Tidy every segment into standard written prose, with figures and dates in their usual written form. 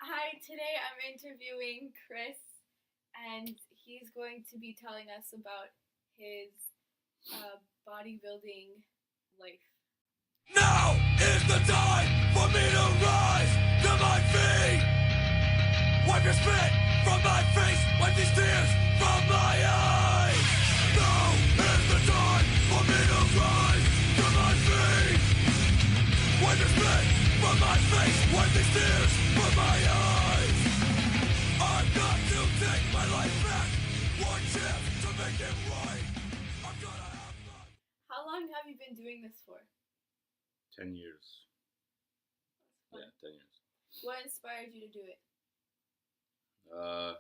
Hi, today I'm interviewing Chris, and he's going to be telling us about his bodybuilding life. Now is the time for me to rise to my feet. Wipe your spit from my face, wipe these tears from my eyes. Now is the time for me to rise to my feet. Wipe your spit from my face, wipe these tears from my eyes. I've got to take my life back, one chance to make it right. I'm gonna have fun. How long have you been doing this for? 10 years. That's fun. Yeah, 10 years. What inspired you to do it? I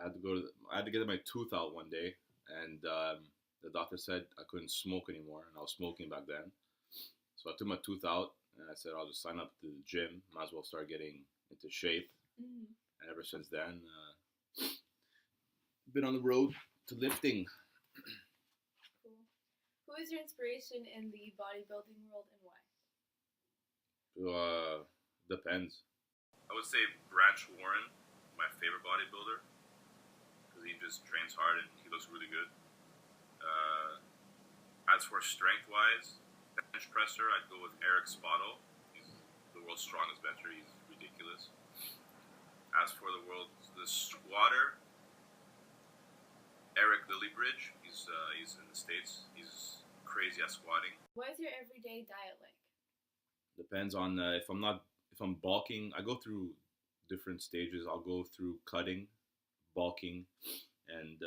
had to get my tooth out one day, and the doctor said I couldn't smoke anymore, and I was smoking back then. So I took my tooth out, and I said I'll just sign up to the gym. Might as well start getting into shape. Mm. And ever since then, been on the road to lifting. Cool. Who is your inspiration in the bodybuilding world and why? Depends. I would say Branch Warren, my favorite bodybuilder, because he just trains hard and he looks really good. As for strength-wise, bench presser, I'd go with Eric Spotto. He's the world's strongest bencher. He's ridiculous. As for the squatter, Eric Lillybridge. He's in the States. He's crazy at squatting. What is your everyday diet like? Depends on if I'm bulking. I go through different stages. I'll go through cutting, bulking, and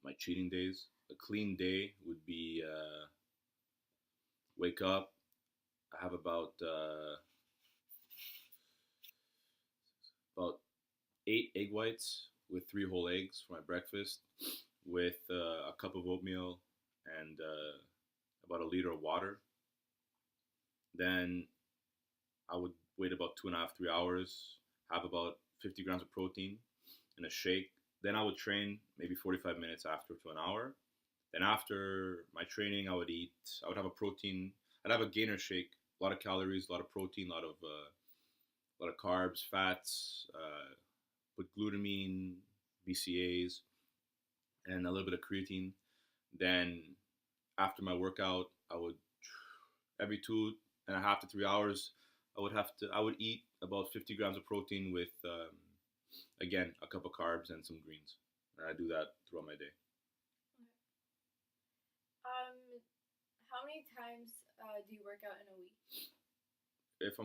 my cheating days. A clean day would be wake up. I have about 8 egg whites with 3 whole eggs for my breakfast, with a cup of oatmeal and about a liter of water. Then I would wait about 2.5, 3 hours, have about 50 grams of protein in a shake. Then I would train maybe 45 minutes after to an hour. Then after my training, I would have a protein. I'd have a gainer shake, a lot of calories, a lot of protein, a lot of carbs, fats, with glutamine, BCAAs, and a little bit of creatine. Then after my workout, I would every 2.5 to 3 hours, I would eat about 50 grams of protein with again a cup of carbs and some greens. And I do that throughout my day. How many times do you work out in a week? If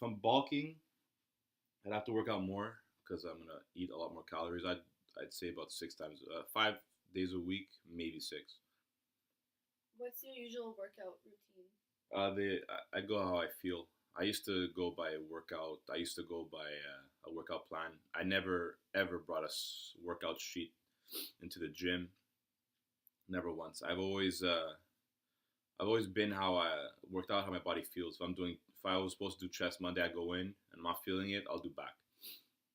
I'm bulking, I'd have to work out more because I'm gonna eat a lot more calories. I'd say about 6 times, 5 days a week, maybe 6. What's your usual workout routine? I go how I feel. I used to go by a workout. I used to go by a workout plan. I never ever brought a workout sheet into the gym. Never once. I've always been how I worked out, how my body feels. If I was supposed to do chest Monday, I go in and I'm not feeling it, I'll do back.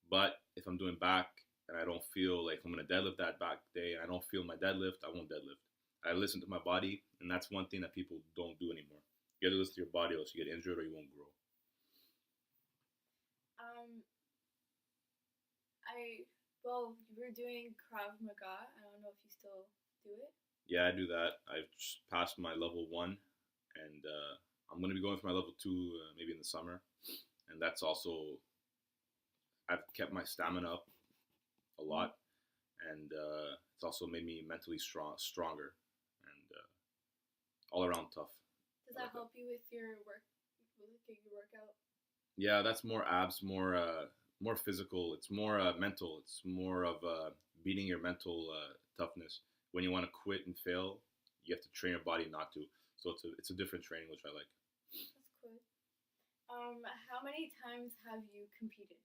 But if I'm doing back and I don't feel like I'm gonna deadlift that back day and I don't feel my deadlift, I won't deadlift. I listen to my body, and that's one thing that people don't do anymore. You gotta listen to your body, or else you get injured or you won't grow. You were doing Krav Maga. I don't know if you still do it. Yeah, I do that. I've just passed my level 1, and I'm gonna be going for my level 2 maybe in the summer. And that's also, I've kept my stamina up a lot, and it's also made me mentally stronger, and all around tough. Does that help you with your workout? Yeah, that's more abs, more physical. It's more mental. It's more of beating your mental toughness. When you want to quit and fail, you have to train your body not to. So it's a different training, which I like. That's cool. How many times have you competed?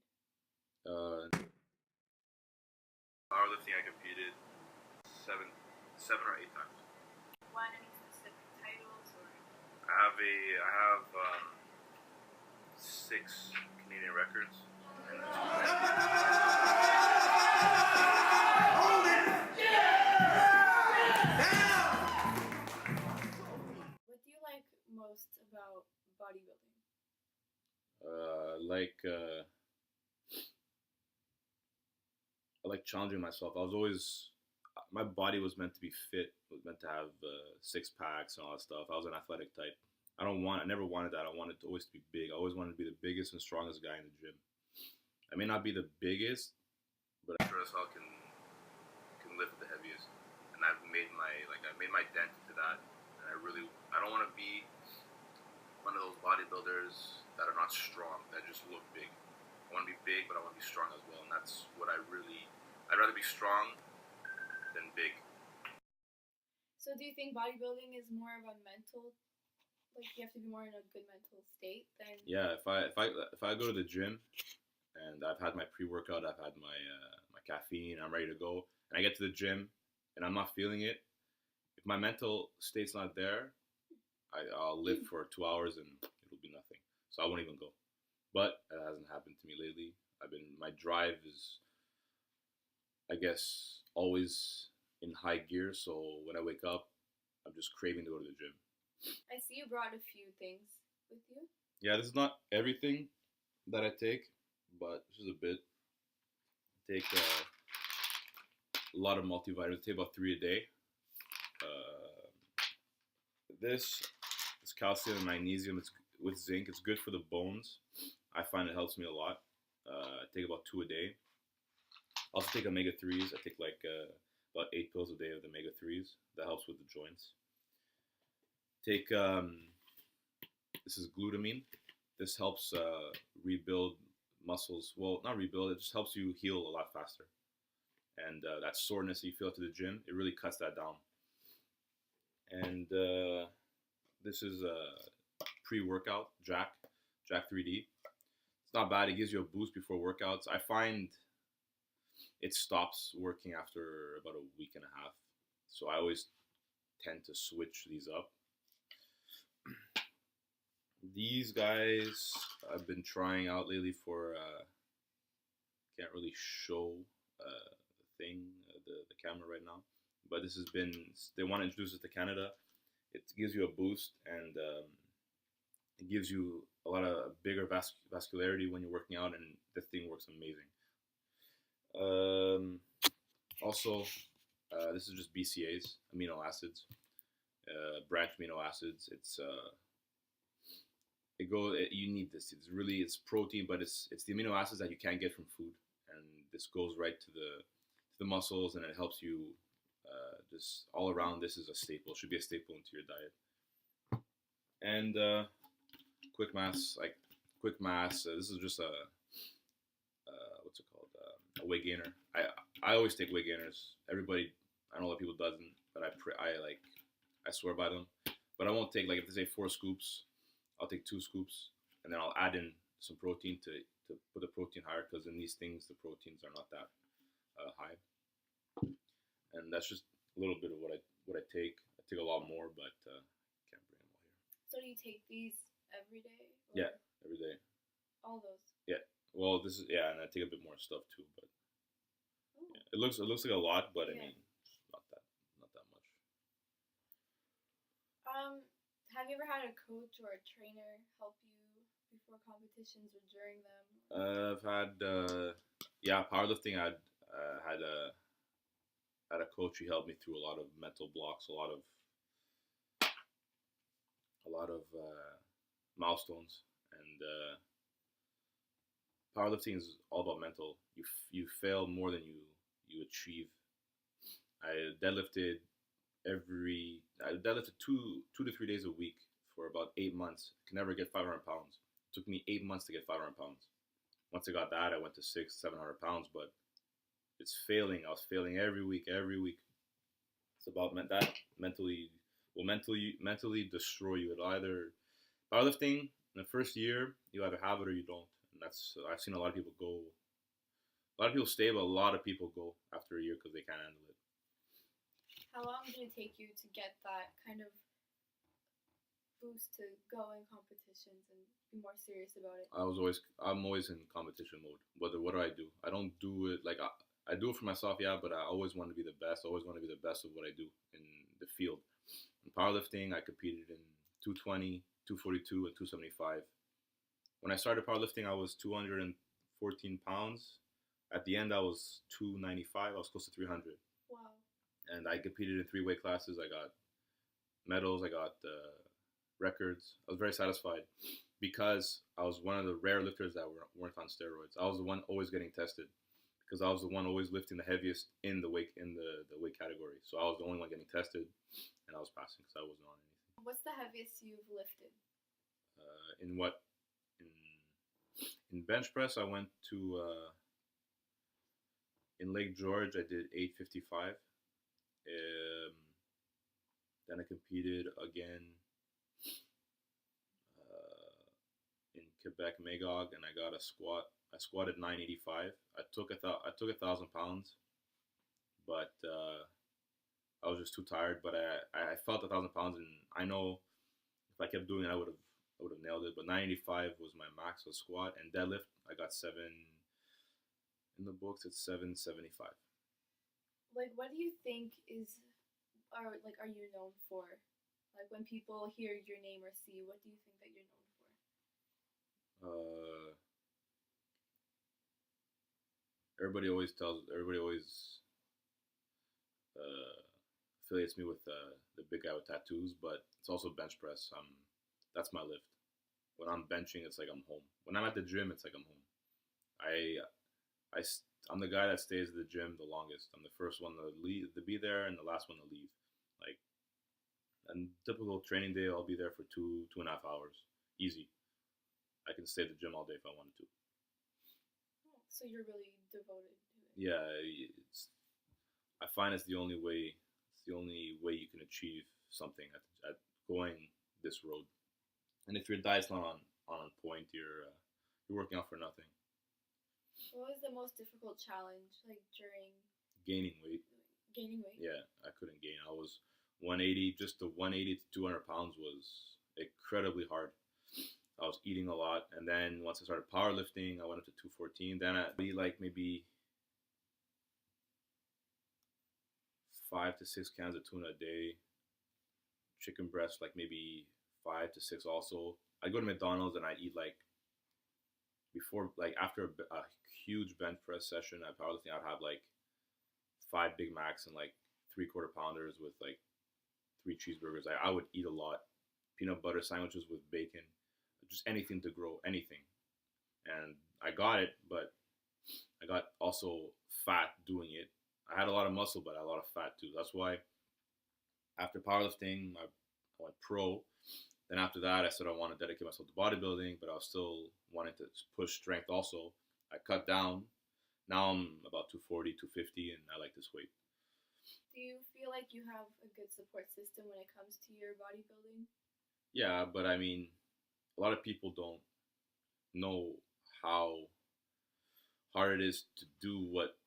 Powerlifting, I competed 7 or 8 times. Won any specific titles or? I have 6 Canadian records. What do you like most about bodybuilding? like I like challenging myself. I was always my body was meant to be fit. Was meant to have six packs and all that stuff. I was an athletic type. I never wanted that. I wanted to always be big. I always wanted to be the biggest and strongest guy in the gym. I may not be the biggest, but I sure as hell can lift the heaviest. And I made my dent to that. And I don't want to be one of those bodybuilders that are not strong, that just look big. I want to be big, but I want to be strong as well. And that's what I'd rather be strong than big. So do you think bodybuilding is more of a mental, like you have to be more in a good mental state than? Yeah, if I go to the gym and I've had my pre-workout, I've had my caffeine, I'm ready to go, and I get to the gym and I'm not feeling it. If my mental state's not there, I'll live for 2 hours and it'll be nothing. So I won't even go. But it hasn't happened to me lately. My drive is, I guess, always in high gear. So when I wake up, I'm just craving to go to the gym. I see you brought a few things with you. Yeah, this is not everything that I take, but this is a bit. I take a lot of multivitamins. I take about 3 a day. This is calcium and magnesium. It's with zinc. It's good for the bones. I find it helps me a lot. I take about 2 a day. I also take omega 3s. I take about 8 pills a day of the omega 3s. That helps with the joints. Take this is glutamine. This helps rebuild muscles. Well, not rebuild. It just helps you heal a lot faster. And that soreness that you feel after the gym, it really cuts that down. And this is a pre-workout Jack 3D. It's not bad. It gives you a boost before workouts. I find it stops working after about a week and a half. So I always tend to switch these up. These guys I've been trying out lately for, can't really show the thing, the camera right now. But this has been, they want to introduce it to Canada. It gives you a boost and it gives you a lot of bigger vascularity when you're working out, and the thing works amazing. Also, this is just BCAAs, amino acids, branched amino acids. You need this. It's protein, but it's the amino acids that you can't get from food, and this goes right to the muscles, and it helps you. Just all around, this is a staple. Should be a staple into your diet. And quick mass. This is just a what's it called? A weight gainer. I always take weight gainers. Everybody, I know a lot of people doesn't, but I swear by them. But I won't take, like, if they say 4 scoops, I'll take 2 scoops, and then I'll add in some protein to put the protein higher, because in these things the proteins are not that high. And that's just a little bit of what I take. I take a lot more, but can't bring them all here. So do you take these every day? Or Yeah, every day. all those? Yeah. Well, this is, and I take a bit more stuff too, but yeah. It looks like a lot, but I mean, not that much. Have you ever had a coach or a trainer help you before competitions or during them? I've had powerlifting. I had a coach who helped me through a lot of mental blocks, a lot of milestones, and powerlifting is all about mental. You fail more than you achieve. I deadlifted 2 to 3 days a week for about 8 months. Could never get 500 pounds. It took me 8 months to get 500 pounds. Once I got that, I went to 600-700 pounds, but it's failing. I was failing every week. It's about that mentally destroy you. It'll either, powerlifting in the first year, you either have it or you don't. And I've seen a lot of people go. A lot of people stay, but a lot of people go after a year because they can't handle it. How long did it take you to get that kind of boost to go in competitions and be more serious about it? I'm always in competition mode. What do I do? I don't do it like I do it for myself, yeah, but I always want to be the best. I always want to be the best of what I do in the field. In powerlifting, I competed in 220, 242, and 275. when I started powerlifting, I was 214 pounds. At the end, I was 295. I was close to 300. Wow. And I competed in 3 weight classes. I got medals. I got records. I was very satisfied because I was one of the rare lifters that weren't on steroids. I was the one always getting tested because I was the one always lifting the heaviest in the weight category. So I was the only one getting tested, and I was passing because I wasn't on anything. What's the heaviest you've lifted? In what? In bench press, I went to in Lake George. I did 855. Then I competed again in Quebec Magog, and I got a squat. I squatted 985. I took 1,000 pounds, but I was just too tired. But I felt 1,000 pounds, and I know if I kept doing it, I would have nailed it. But 985 was my max of squat, and deadlift I got 7 in the books. It's 775. Like, what do you think are you known for? Like, when people hear your name or see you, what do you think that you're known for? Everybody always affiliates me with the big guy with tattoos, but it's also bench press. That's my lift. When I'm benching, it's like I'm home. When I'm at the gym, it's like I'm home. I'm the guy that stays at the gym the longest. I'm the first one to be there, and the last one to leave. Like, a typical training day, I'll be there for 2.5 hours, easy. I can stay at the gym all day if I wanted to. Oh, so you're really devoted to it. Yeah, I find it's the only way. It's the only way you can achieve something at going this road. And if your diet's not on point, you're working out for nothing. What was the most difficult challenge, like, during gaining weight? Yeah, I couldn't gain. I was 180. Just the 180 to 200 pounds was incredibly hard. I was eating a lot, and then once I started powerlifting, I went up to 214. Then I'd be like maybe 5 to 6 cans of tuna a day. Chicken breast, like maybe 5 to 6 also. I'd go to McDonald's and I'd eat after a huge bench press session at powerlifting, I'd have like 5 Big Macs and like 3/4 pounders with like 3 cheeseburgers. I would eat a lot. Peanut butter sandwiches with bacon, just anything to grow, anything. And I got it, but I got also fat doing it. I had a lot of muscle, but I had a lot of fat too. That's why after powerlifting, I went pro. Then after that, I said I want to dedicate myself to bodybuilding, but I was still wanting to push strength also. I cut down. Now I'm about 240, 250, and I like this weight. Do you feel like you have a good support system when it comes to your bodybuilding? Yeah, but I mean, a lot of people don't know how hard it is to do what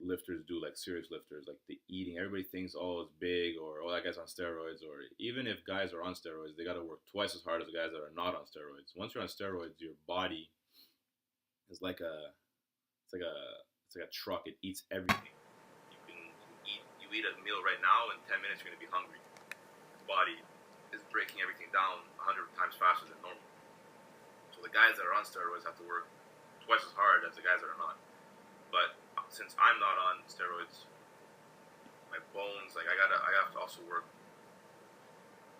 lifters do, like serious lifters, like the eating. Everybody thinks, oh, it's big, or oh, that guy's on steroids, or even if guys are on steroids, they got to work twice as hard as the guys that are not on steroids. Once you're on steroids, your body is like a truck. It eats everything. You eat a meal right now, in 10 minutes you're gonna be hungry. Your body is breaking everything down 100 times faster than normal. So the guys that are on steroids have to work twice as hard as the guys that are not. But since I'm not on steroids, my bones, like I have to also work.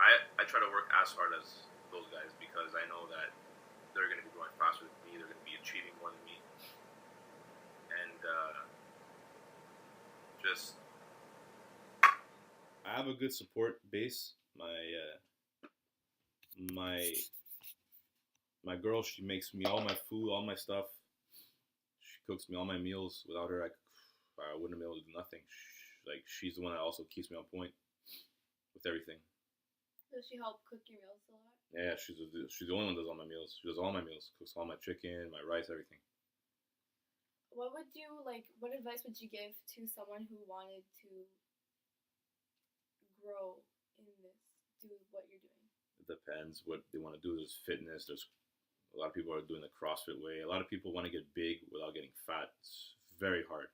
I try to work as hard as those guys because I know that they're going to be going faster than me. They're going to be achieving more than me, and just I have a good support base. My girl, she makes me all my food, all my stuff. She cooks me all my meals. Without her, I wouldn't be able to do nothing. She's the one that also keeps me on point with everything. Does she help cook your meals a lot? Yeah, she's the only one that does all my meals. She does all my meals, cooks all my chicken, my rice, everything. What advice would you give to someone who wanted to grow in this, do what you're doing? It depends what they want to do. There's fitness. There's a lot of people are doing the CrossFit way. A lot of people want to get big without getting fat. It's very hard.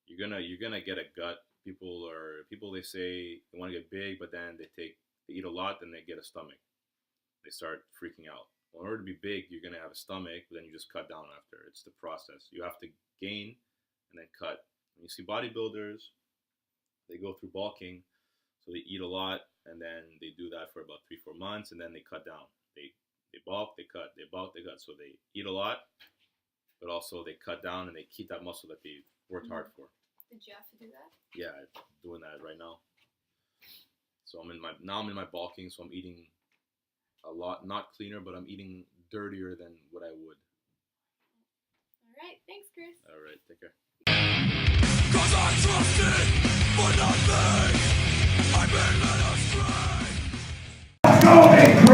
You're gonna get a gut. People they say they want to get big, but then they eat a lot, then they get a stomach. They start freaking out. Well, in order to be big, you're gonna have a stomach, but then you just cut down after. It's the process. You have to gain and then cut. When you see bodybuilders, they go through bulking, so they eat a lot, and then they do that for about 3-4 months, and then they cut down. They bulk, they cut, they bulk, they cut. So they eat a lot, but also they cut down and they keep that muscle that they worked hard for. Did you have to do that? Yeah, I'm doing that right now. So I'm in my bulking, so I'm eating a lot, not cleaner, but I'm eating dirtier than what I would. All right, thanks, Chris. All right, take care. 'Cause I trusted for nothing. I've been led astray.